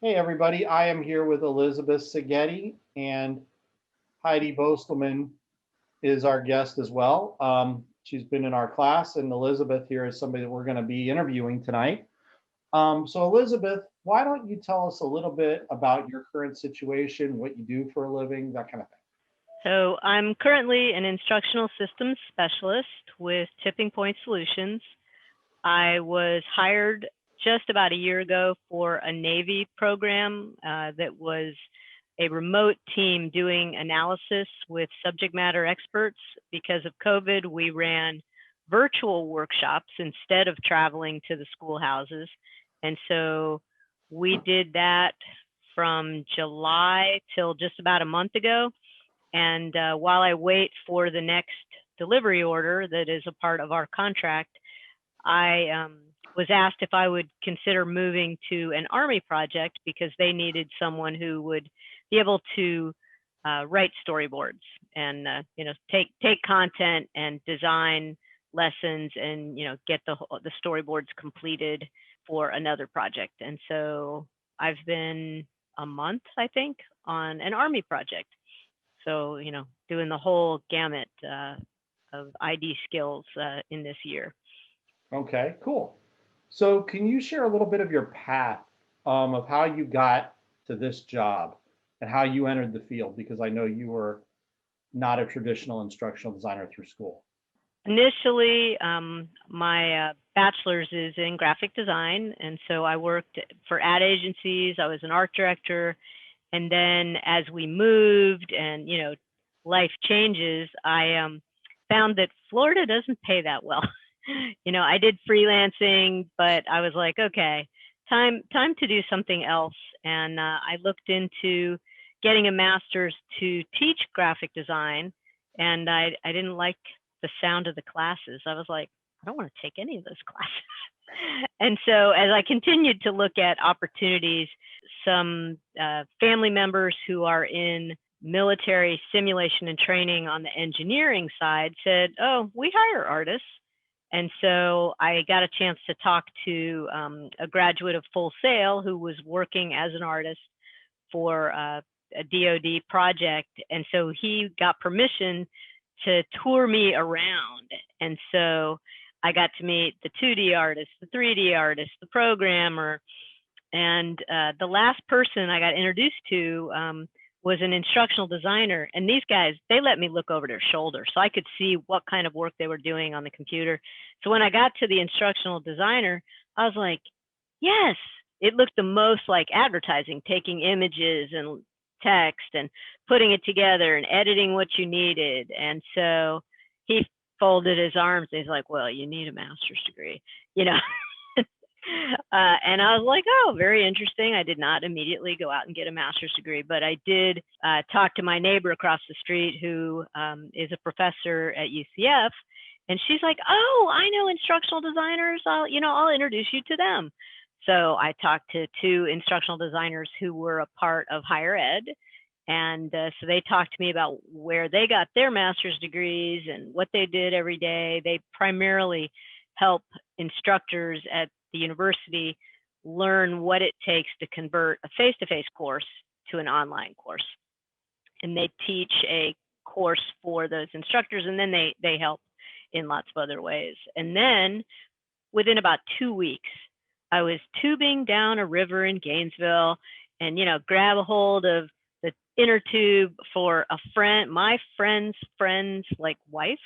Hey, everybody. I am here with Elizabeth Szigeti, and Heidi Bostelman is our guest as well. She's been in our class, and Elizabeth here is somebody that we're going to be interviewing tonight. So, Elizabeth, why don't you tell us a little bit about your current situation, what you do for a living, that kind of thing? So I'm currently an instructional systems specialist with Tipping Point Solutions. I was hired just about a year ago for a Navy program that was a remote team doing analysis with subject matter experts. Because of COVID, we ran virtual workshops instead of traveling to the schoolhouses. And so we did that from July till just about a month ago. And while I wait for the next delivery order that is a part of our contract, I was asked if I would consider moving to an Army project because they needed someone who would be able to write storyboards and take content and design lessons and get the storyboards completed for another project. And so I've been a month, I think, on an Army project. So, doing the whole gamut of ID skills in this year. Okay, cool. So, can you share a little bit of your path of how you got to this job and how you entered the field? Because I know you were not a traditional instructional designer through school. Initially, my bachelor's is in graphic design. And so I worked for ad agencies. I was an art director. And then as we moved and, life changes, I found that Florida doesn't pay that well. I did freelancing, but I was like, okay, time to do something else. And I looked into getting a master's to teach graphic design, and I didn't like the sound of the classes. I was like, I don't want to take any of those classes. And so as I continued to look at opportunities, some family members who are in military simulation and training on the engineering side said, "Oh, we hire artists." And so I got a chance to talk to a graduate of Full Sail who was working as an artist for a DoD project. And so he got permission to tour me around. And so I got to meet the 2D artist, the 3D artist, the programmer, and the last person I got introduced to was an instructional designer. And these guys, they let me look over their shoulder so I could see what kind of work they were doing on the computer. So when I got to the instructional designer, I was like, yes, it looked the most like advertising, taking images and text and putting it together and editing what you needed. And so he folded his arms. He's like, well, you need a master's degree, you know. And I was like, oh, very interesting. I did not immediately go out and get a master's degree, but I did talk to my neighbor across the street who is a professor at UCF. And she's like, oh, I know instructional designers. I'll introduce you to them. So I talked to two instructional designers who were a part of higher ed. And so they talked to me about where they got their master's degrees and what they did every day. They primarily help instructors at the university learn what it takes to convert a face-to-face course to an online course. And they teach a course for those instructors, and then they help in lots of other ways. And then within about 2 weeks, I was tubing down a river in Gainesville and, grab a hold of the inner tube for a friend, my friend's like wife.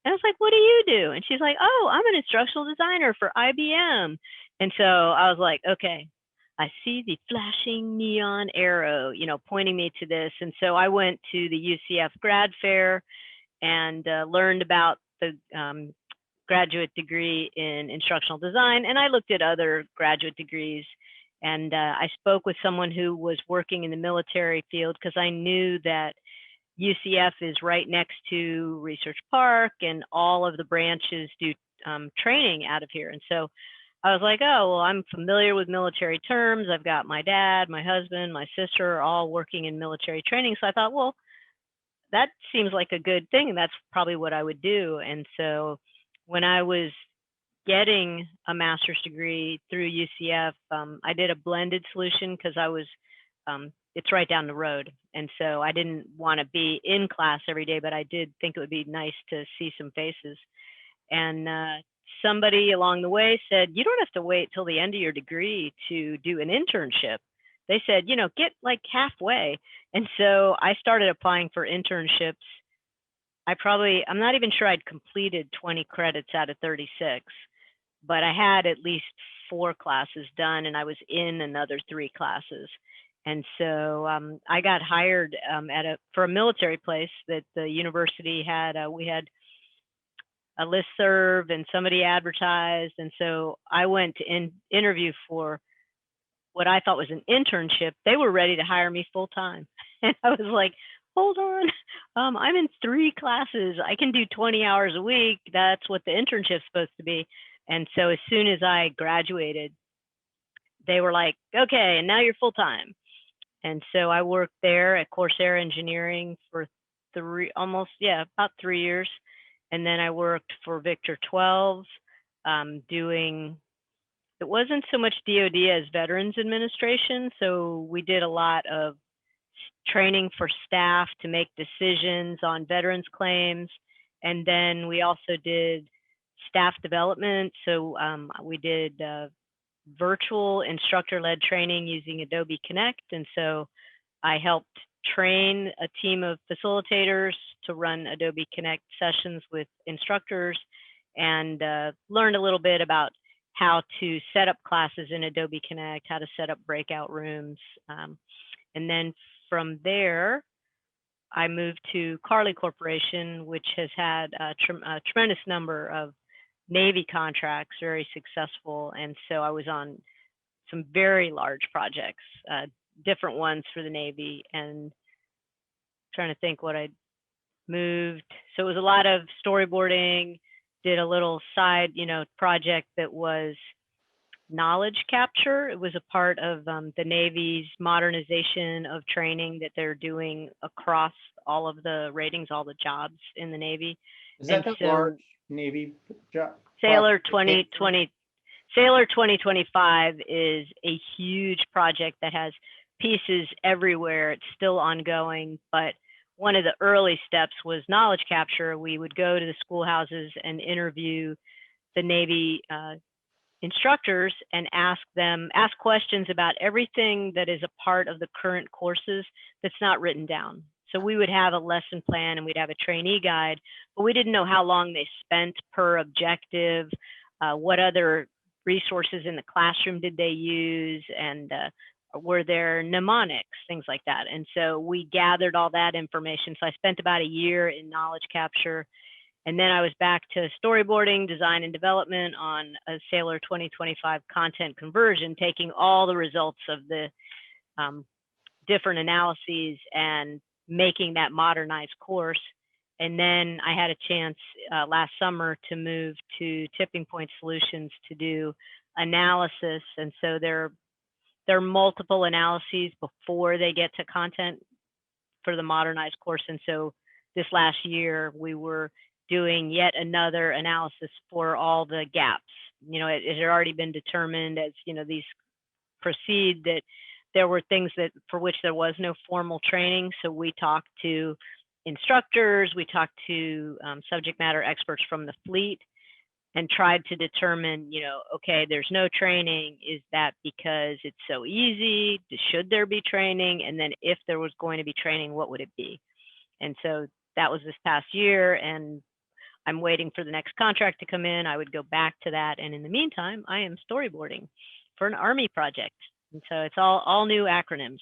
And I was like, what do you do? And she's like, oh, I'm an instructional designer for IBM. And so I was like, okay, I see the flashing neon arrow, pointing me to this. And so I went to the UCF grad fair and learned about the graduate degree in instructional design. And I looked at other graduate degrees. And I spoke with someone who was working in the military field because I knew that UCF is right next to Research Park, and all of the branches do training out of here. And so I was like, oh, well, I'm familiar with military terms. I've got my dad, my husband, my sister all working in military training. So I thought, well, that seems like a good thing. And that's probably what I would do. And so when I was getting a master's degree through UCF, I did a blended solution because it's right down the road. And so I didn't want to be in class every day, but I did think it would be nice to see some faces. And somebody along the way said, you don't have to wait till the end of your degree to do an internship. They said, get like halfway. And so I started applying for internships. I'm not even sure I'd completed 20 credits out of 36, but I had at least 4 classes done, and I was in another 3 classes. And so I got hired for a military place that the university had. We had a listserv, and somebody advertised, and so I went to interview for what I thought was an internship. They were ready to hire me full time, and I was like, hold on, I'm in 3 classes. I can do 20 hours a week. That's what the internship's supposed to be. And so as soon as I graduated, they were like, okay, and now you're full time. And so I worked there at Corsair Engineering for about 3 years. And then I worked for Victor 12, doing, it wasn't so much DoD as Veterans Administration. So we did a lot of training for staff to make decisions on veterans claims. And then we also did staff development. So we did virtual instructor-led training using Adobe Connect. And so I helped train a team of facilitators to run Adobe Connect sessions with instructors, and learned a little bit about how to set up classes in Adobe Connect, how to set up breakout rooms. And then from there, I moved to Carly Corporation, which has had a tremendous number of Navy contracts, very successful. And so I was on some very large projects, different ones for the Navy, and trying to think what I moved. So it was a lot of storyboarding, did a little side, project that was knowledge capture. It was a part of the Navy's modernization of training that they're doing across all of the ratings, all the jobs in the Navy. Is that the large Navy job? Sailor 2025 is a huge project that has pieces everywhere. It's still ongoing, but one of the early steps was knowledge capture. We would go to the schoolhouses and interview the Navy instructors and ask questions about everything that is a part of the current courses that's not written down. So we would have a lesson plan and we'd have a trainee guide, but we didn't know how long they spent per objective, what other resources in the classroom did they use, and were there mnemonics, things like that. And so we gathered all that information. So I spent about a year in knowledge capture. And then I was back to storyboarding, design and development on a Sailor 2025 content conversion, taking all the results of the different analyses and making that modernized course. And then I had a chance last summer to move to Tipping Point Solutions to do analysis. And so there are multiple analyses before they get to content for the modernized course. And so this last year, we were doing yet another analysis for all the gaps. It had already been determined as, these proceed, that there were things for which there was no formal training. So we talked to instructors, we talked to subject matter experts from the fleet, and tried to determine, okay, there's no training. Is that because it's so easy? Should there be training? And then if there was going to be training, what would it be? And so that was this past year, and I'm waiting for the next contract to come in. I would go back to that. And in the meantime, I am storyboarding for an Army project. And so it's all new acronyms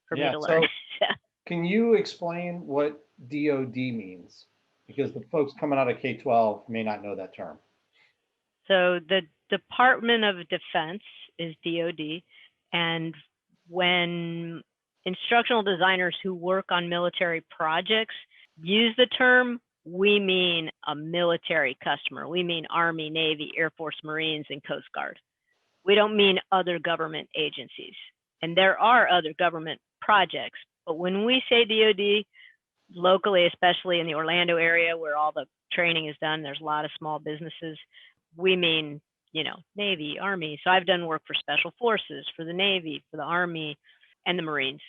for me to learn. So can you explain what DoD means? Because the folks coming out of K-12 may not know that term. So the Department of Defense is DoD. And when instructional designers who work on military projects use the term, we mean a military customer. We mean Army, Navy, Air Force, Marines, and Coast Guard. We don't mean other government agencies. And there are other government projects, but when we say DoD, locally, especially in the Orlando area where all the training is done, there's a lot of small businesses, we mean Navy, Army. So I've done work for Special Forces, for the Navy, for the Army, and the Marines.